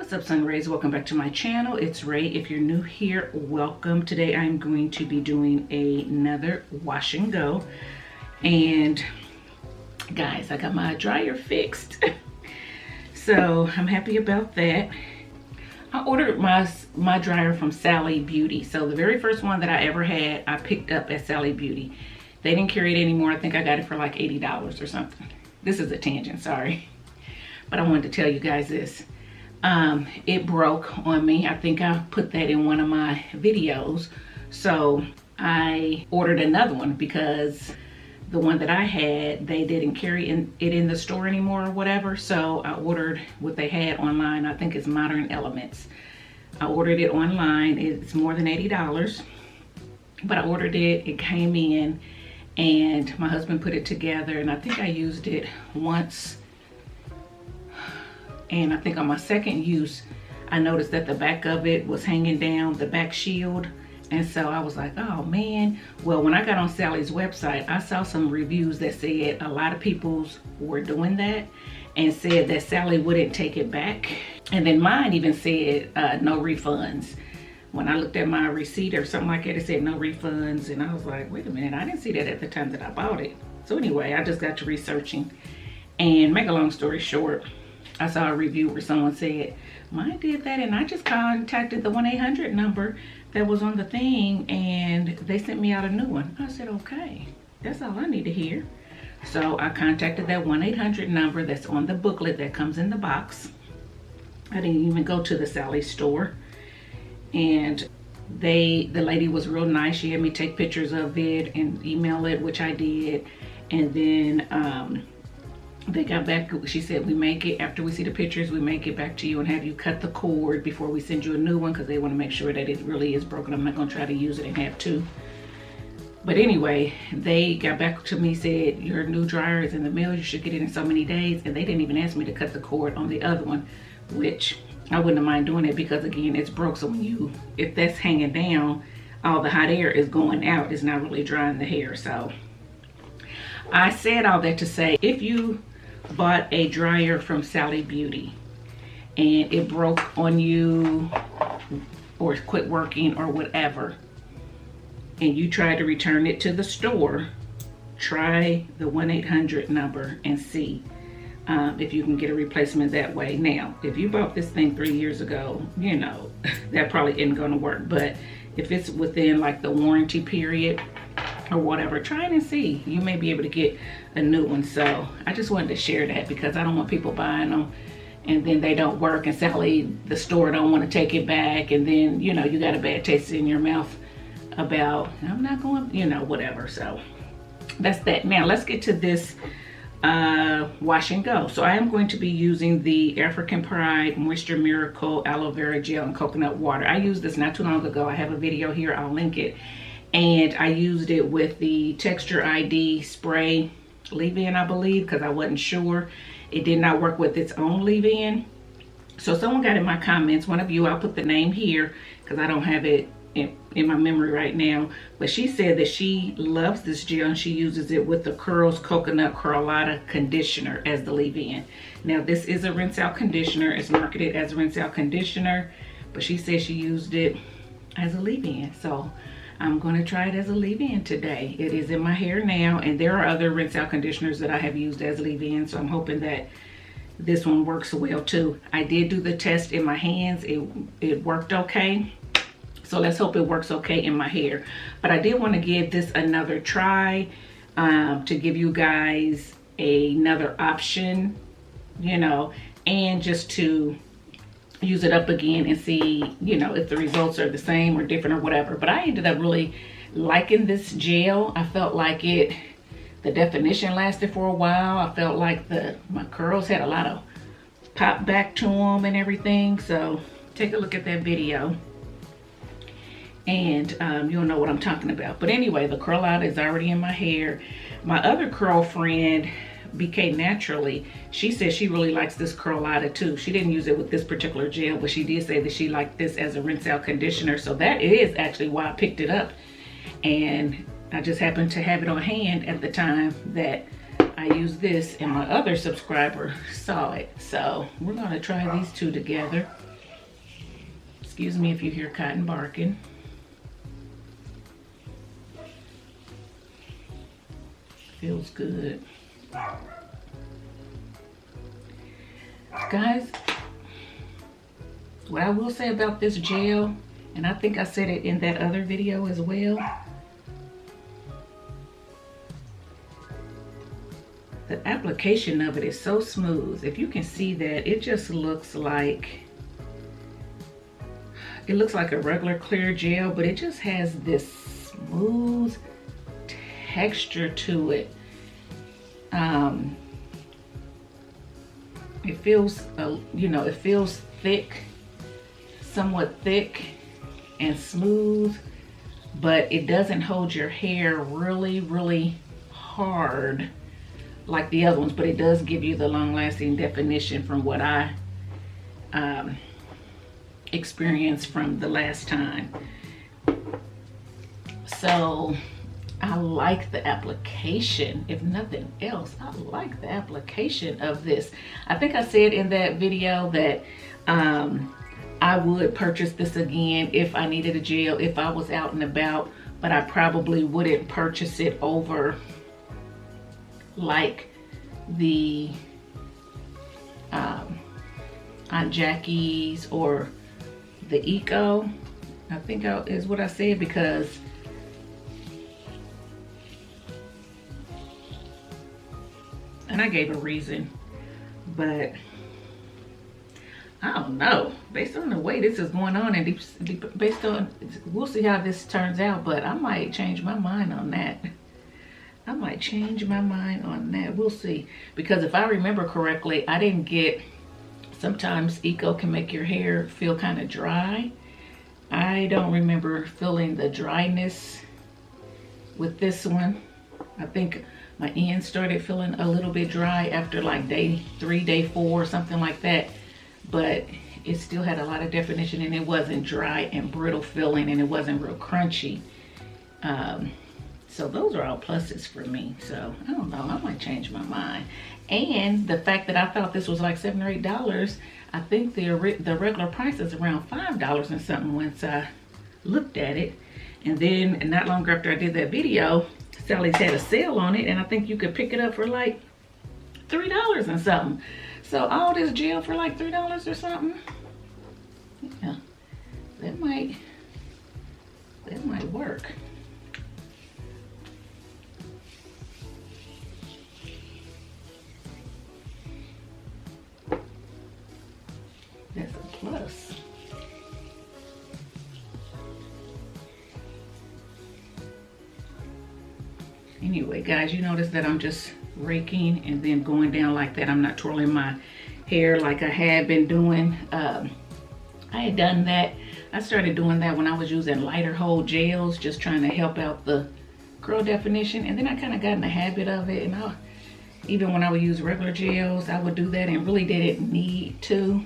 What's up, Sun Rays? Welcome back to my channel. It's Ray. If you're new here, welcome. Today I'm going to be doing another wash and go. And guys, I got my dryer fixed. So I'm happy about that. I ordered my dryer from Sally Beauty. So the very first one that I ever had, I picked up at Sally Beauty. They didn't carry it anymore. I think I got it for like $80 or something. This is a tangent, sorry. But I wanted to tell you guys this. It broke on me. I think I put that in one of my videos. So I ordered another one because the one that I had, they didn't carry it in the store anymore or whatever. So I ordered what they had online. I think it's Modern Elements. I ordered it online. It's more than $80. But I ordered it. It came in and my husband put it together, and I think I used it once. And I think on my second use, I noticed that the back of it was hanging down, the back shield. And so I was like, oh man. Well, when I got on Sally's website, I saw some reviews that said a lot of people were doing that and said that Sally wouldn't take it back. And then mine even said no refunds. When I looked at my receipt or something like that, it said no refunds. And I was like, wait a minute, I didn't see that at the time that I bought it. So anyway, I just got to researching. And make a long story short, I saw a review where someone said, mine did that, and I just contacted the 1-800 number that was on the thing, and they sent me out a new one. I said, okay, that's all I need to hear. So I contacted that 1-800 number that's on the booklet that comes in the box. I didn't even go to the Sally store. And the lady was real nice. She had me take pictures of it and email it, which I did. And then they got back. She said, we make it, after we see the pictures, we make it back to you and have you cut the cord before we send you a new one, because they want to make sure that it really is broken. I'm not going to try to use it and have two. But anyway, they got back to me, said, your new dryer is in the mail. You should get it in so many days. And they didn't even ask me to cut the cord on the other one, which I wouldn't mind doing it because, again, it's broke. So if that's hanging down, all the hot air is going out. It's not really drying the hair. So I said all that to say, if you bought a dryer from Sally Beauty and it broke on you or quit working or whatever, and you try to return it to the store, try the 1-800 number and see if you can get a replacement that way. Now, if you bought this thing 3 years ago, you know, that probably isn't going to work. But if it's within like the warranty period or whatever, try it and see. You may be able to get a new one. So I just wanted to share that because I don't want people buying them and then they don't work, and Sally, the store, don't want to take it back, and then, you know, you got a bad taste in your mouth about, I'm not going, you know, whatever. So that's that. Now let's get to this wash and go. So I am going to be using the African Pride Moisture Miracle Aloe Vera Gel and Coconut Water. I used this not too long ago. I have a video here, I'll link it. And I used it with the Texture ID spray leave-in, I believe, because I wasn't sure. It did not work with its own leave-in. So someone got in my comments, one of you, I'll put the name here because I don't have it in my memory right now. But she said that she loves this gel and she uses it with the Curls Coconut CURLada conditioner as the leave-in. Now this is a rinse out conditioner. It's marketed as a rinse out conditioner, but she said she used it as a leave-in. So I'm going to try it as a leave-in today. It is in my hair now, and there are other rinse out conditioners that I have used as leave-in, so I'm hoping that this one works well too. I did do the test in my hands. It worked okay. So let's hope it works okay in my hair. But I did want to give this another try to give you guys another option, you know, and just to use it up again and see, you know, if the results are the same or different or whatever. But I ended up really liking this gel. I felt like the definition lasted for a while. I felt like my curls had a lot of pop back to them and everything. So take a look at that video and you'll know what I'm talking about. But anyway, the CURLada is already in my hair. My other curl friend, BK Naturally, she says she really likes this CURLada too. She didn't use it with this particular gel, but she did say that she liked this as a rinse out conditioner. So that is actually why I picked it up. And I just happened to have it on hand at the time that I used this, and my other subscriber saw it. So we're gonna try these two together. Excuse me if you hear cotton barking. Feels good. Guys, what I will say about this gel, and I think I said it in that other video as well, the application of it is so smooth. If you can see that, it just looks like, it looks like a regular clear gel, but it just has this smooth texture to it. It feels, you know, it feels thick, somewhat thick and smooth, but it doesn't hold your hair really, really hard like the other ones, but it does give you the long-lasting definition from what I experienced from the last time. So I like the application. If nothing else, I like the application of this. I think I said in that video that I would purchase this again if I needed a gel, if I was out and about, but I probably wouldn't purchase it over like the Aunt Jackie's or the Eco, I think is what I said, because and I gave a reason, but I don't know, based on the way this is going on and based on, we'll see how this turns out, but I might change my mind on that. I might change my mind on that. We'll see. Because if I remember correctly, I didn't get, sometimes Eco can make your hair feel kind of dry. I don't remember feeling the dryness with this one. I think my ends started feeling a little bit dry after like day 3, day 4, something like that. But it still had a lot of definition, and it wasn't dry and brittle feeling, and it wasn't real crunchy. So those are all pluses for me. So I don't know, I might change my mind. And the fact that I thought this was like $7 or $8, I think the regular price is around $5 and something once I looked at it. And then not long after I did that video, Sally's had a sale on it, and I think you could pick it up for like $3 and something. So all this gel for like $3 or something. Yeah, that might work. That's a plus. Anyway, guys, you notice that I'm just raking and then going down like that. I'm not twirling my hair like I had been doing. I had done that. I started doing that when I was using lighter hold gels, just trying to help out the curl definition. And then I kind of got in the habit of it. And even when I would use regular gels, I would do that and really didn't need to.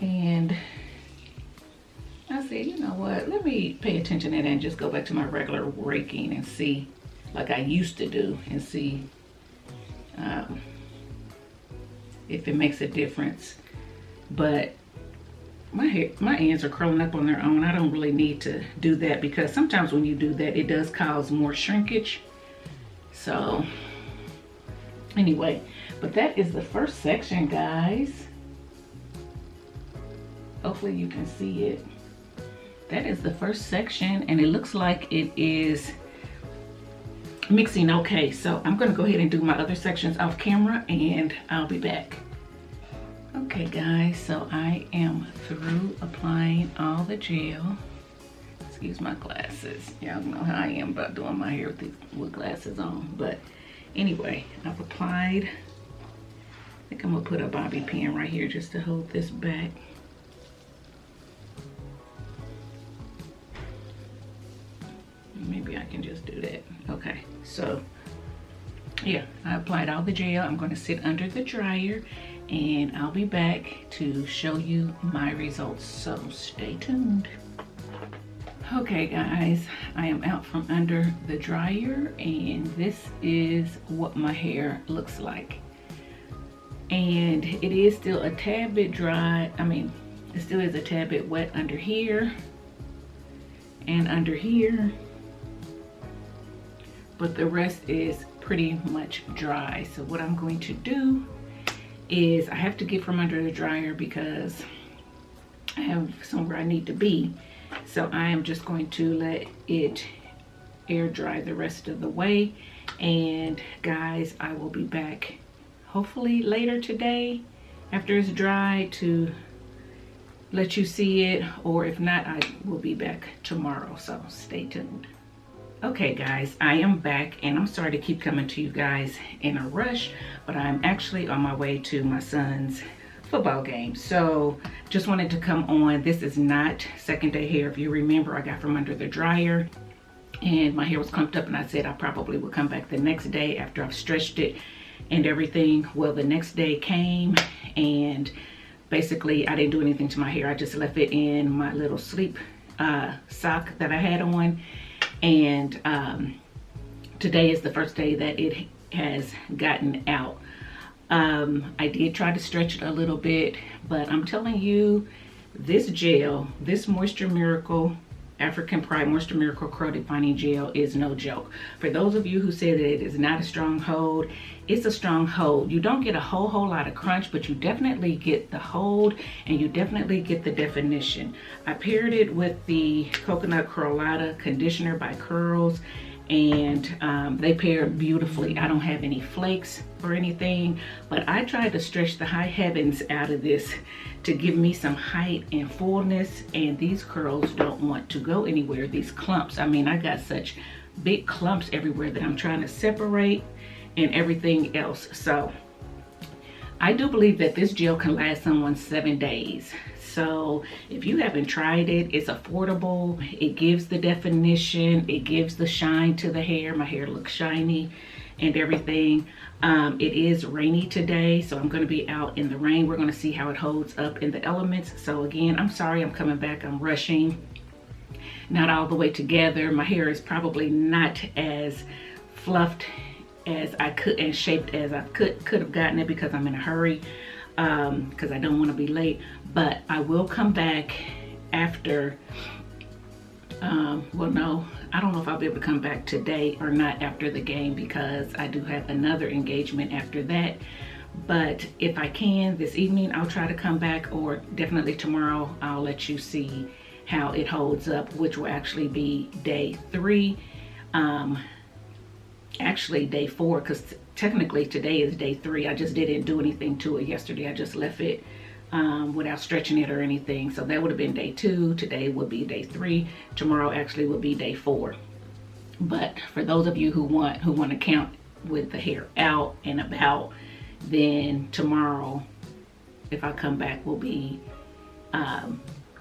And I said, you know what, let me pay attention to that and just go back to my regular raking and see, like I used to do, and see if it makes a difference. But my ends are curling up on their own. I don't really need to do that, because sometimes when you do that, it does cause more shrinkage. So anyway, but that is the first section, guys. Hopefully you can see it. That is the first section, and it looks like it is mixing okay. So I'm gonna go ahead and do my other sections off camera, and I'll be back. Okay guys, so I am through applying all the gel. Excuse my glasses. Y'all know how I am about doing my hair with glasses on. But anyway, I've applied. I think I'm gonna put a bobby pin right here just to hold this back. Maybe I can just do that. Okay, so yeah, I applied all the gel. I'm going to sit under the dryer, and I'll be back to show you my results, so stay tuned. Okay guys, I am out from under the dryer, and this is what my hair looks like. And it is still a tad bit dry. I mean, It still is a tad bit wet under here and under here, but the rest is pretty much dry. So what I'm going to do is I have to get from under the dryer because I have somewhere I need to be. So I am just going to let it air dry the rest of the way. And guys, I will be back hopefully later today after it's dry to let you see it, or if not, I will be back tomorrow, so stay tuned. Okay guys, I am back, and I'm sorry to keep coming to you guys in a rush, but I'm actually on my way to my son's football game. So just wanted to come on. This is not second day hair. If you remember, I got from under the dryer and my hair was clumped up, and I said I probably would come back the next day after I've stretched it and everything. Well, the next day came, and basically I didn't do anything to my hair. I just left it in my little sleep sock that I had on. And today is the first day that it has gotten out. I did try to stretch it a little bit, but I'm telling you, this gel, this Moisture Miracle African Pride Moisture Miracle Curl Defining Gel is no joke. For those of you who say that it is not a strong hold, it's a strong hold. You don't get a whole lot of crunch, but you definitely get the hold, and you definitely get the definition. I paired it with the Coconut CURLada Conditioner by Curls, and they pair beautifully. I don't have any flakes or anything, but I tried to stretch the high heavens out of this to give me some height and fullness, and these curls don't want to go anywhere. These clumps, I mean, I got such big clumps everywhere that I'm trying to separate and everything else. So I do believe that this gel can last someone 7 days. So if you haven't tried it, it's affordable. It gives the definition, it gives the shine to the hair. My hair looks shiny and everything. It is rainy today, so I'm going to be out in the rain. We're going to see how it holds up in the elements. So again, I'm sorry I'm coming back. I'm rushing, not all the way together. My hair is probably not as fluffed as I could and shaped as I could have gotten it, because I'm in a hurry, because I don't want to be late. But I will come back after, well, no, I don't know if I'll be able to come back today or not after the game, because I do have another engagement after that. But if I can this evening, I'll try to come back, or definitely tomorrow I'll let you see how it holds up, which will actually be day 3. Actually day 4, because technically today is day 3. I just didn't do anything to it yesterday. I just left it without stretching it or anything. So that would have been day 2. Today would be day 3. Tomorrow actually will be day 4. But for those of you who want to count with the hair out and about, then tomorrow, if I come back, will be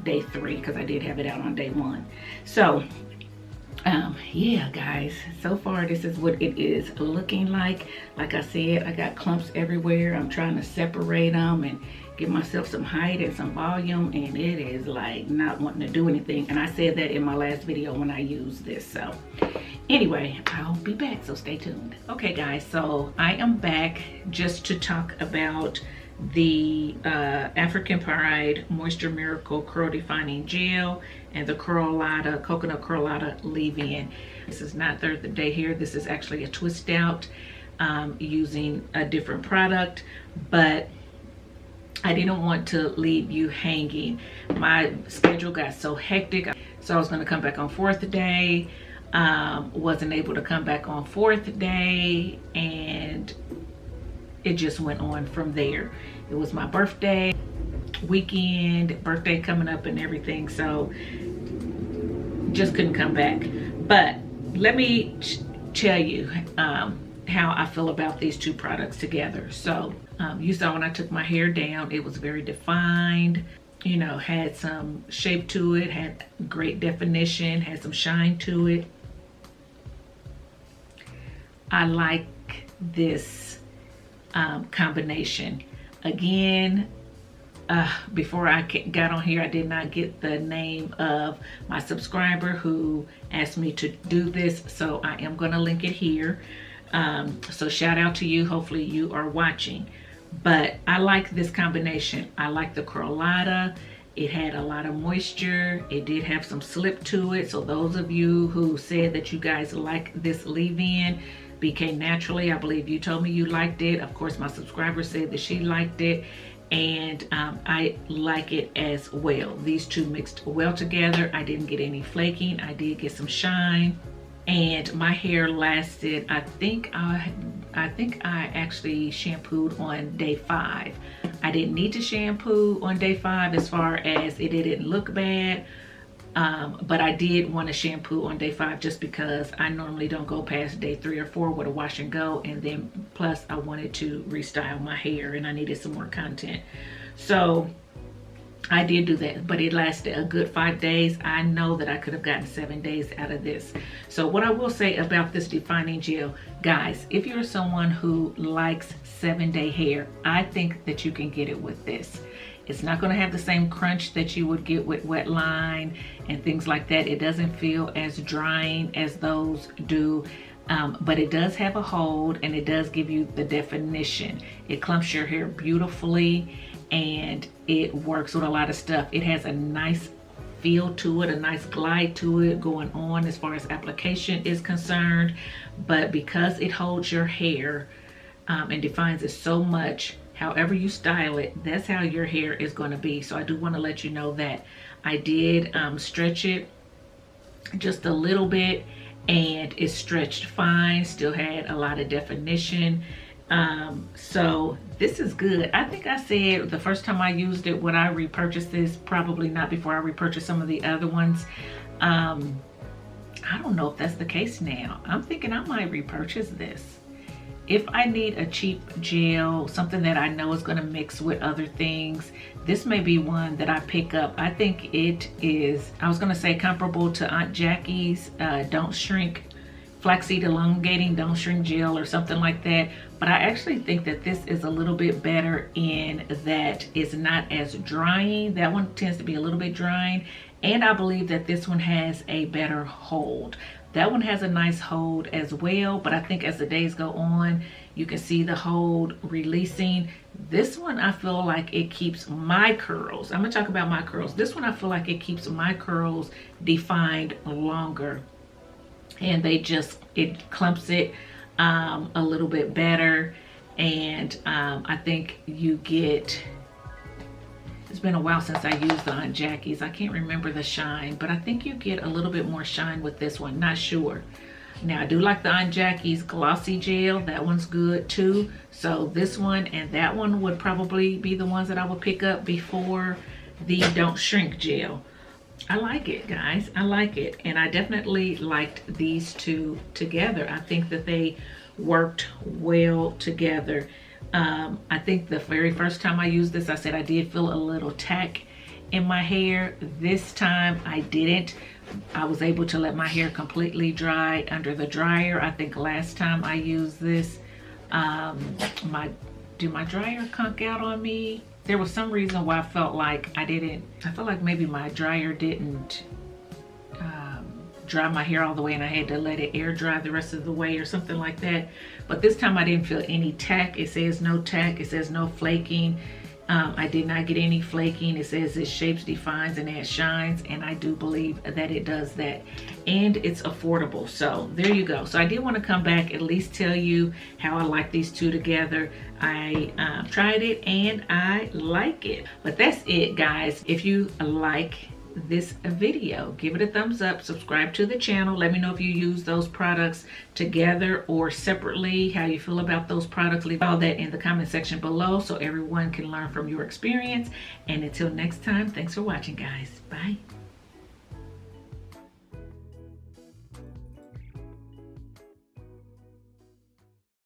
day 3, because I did have it out on day 1. So yeah guys, so far this is what it is looking like. Like I said, I got clumps everywhere. I'm trying to separate them and give myself some height and some volume, and it is like not wanting to do anything. And I said that in my last video when I used this. So anyway, I'll be back, so stay tuned. Okay guys, so I am back just to talk about the African Pride Moisture Miracle Curl Defining Gel and the CURLada Coconut CURLada Leave-In. This is not third day here. This is actually a twist out using a different product, but I didn't want to leave you hanging. My schedule got so hectic, so I was going to come back on 4th day. Wasn't able to come back on 4th day, and it just went on from there. It was my birthday weekend, birthday coming up and everything, so just couldn't come back. But let me tell you how I feel about these two products together. So you saw when I took my hair down, it was very defined, you know, had some shape to it, had great definition, had some shine to it. I like this combination. Again, before I got on here, I did not get the name of my subscriber who asked me to do this, so I am going to link it here. So shout out to you. Hopefully you are watching. But I like this combination. I like the CURLada. It had a lot of moisture. It did have some slip to it. So those of you who said that you guys like this leave-in, BK Naturally, I believe you told me you liked it. Of course, my subscriber said that she liked it, and I like it as well. These two mixed well together. I didn't get any flaking. I did get some shine, and my hair lasted, I think I actually shampooed on day 5. I didn't need to shampoo on day 5 as far as it didn't look bad. But I did want to shampoo on day 5 just because I normally don't go past day 3 or 4 with a wash and go, and then plus I wanted to restyle my hair and I needed some more content. So I did do that, but it lasted a good 5 days. I know that I could have gotten 7 days out of this. So what I will say about this defining gel, guys, if you're someone who likes 7-day hair, I think that you can get it with this. It's not going to have the same crunch that you would get with Wetline and things like that. It doesn't feel as drying as those do, but it does have a hold, and it does give you the definition. It clumps your hair beautifully, and it works with a lot of stuff. It has a nice feel to it, a nice glide to it going on as far as application is concerned. But because it holds your hair and defines it so much, however you style it, that's how your hair is going to be. So I do want to let you know that I did stretch it just a little bit, and it stretched fine, still had a lot of definition. So this is good. I think I said the first time I used it, would I repurchase this? Probably not before I repurchase some of the other ones. I don't know if that's the case now. I'm thinking I might repurchase this. If I need a cheap gel, something that I know is going to mix with other things, this may be one that I pick up. I think it is, I was going to say comparable to Aunt Jackie's Don't Shrink Flaxseed Elongating Don't Shrink Gel or something like that. But I actually think that this is a little bit better in that it's not as drying. That one tends to be a little bit drying. And I believe that this one has a better hold. That one has a nice hold as well, but I think as the days go on, you can see the hold releasing. This one, I feel like it keeps my curls. I'm gonna talk about my curls. This one, I feel like it keeps my curls defined longer, and it clumps it a little bit better. And I think you get, it's been a while since I used the Aunt Jackie's. I can't remember the shine, but I think you get a little bit more shine with this one. Not sure. Now, I do like the Aunt Jackie's Glossy Gel. That one's good too. So this one and that one would probably be the ones that I would pick up before the Don't Shrink Gel. I like it, guys. I like it. And I definitely liked these two together. I think that they worked well together. I think the very first time I used this, I said I did feel a little tack in my hair. This time I didn't. I was able to let my hair completely dry under the dryer. I think last time I used this, did my dryer conk out on me? There was some reason why I felt like I felt like maybe my dryer didn't dry my hair all the way, and I had to let it air dry the rest of the way or something like that. But this time I didn't feel any tack. It says no tack. It says no flaking. I did not get any flaking. It says it shapes, defines, and adds shines, and I do believe that it does that. And it's affordable. So there you go. So I did want to come back, at least tell you how I like these two together. I tried it and I like it. But that's it, guys. If you like this video, give it a thumbs up, subscribe to the channel. Let me know if you use those products together or separately, how you feel about those products. Leave all that in the comment section below so everyone can learn from your experience. And until next time, thanks for watching, guys. Bye.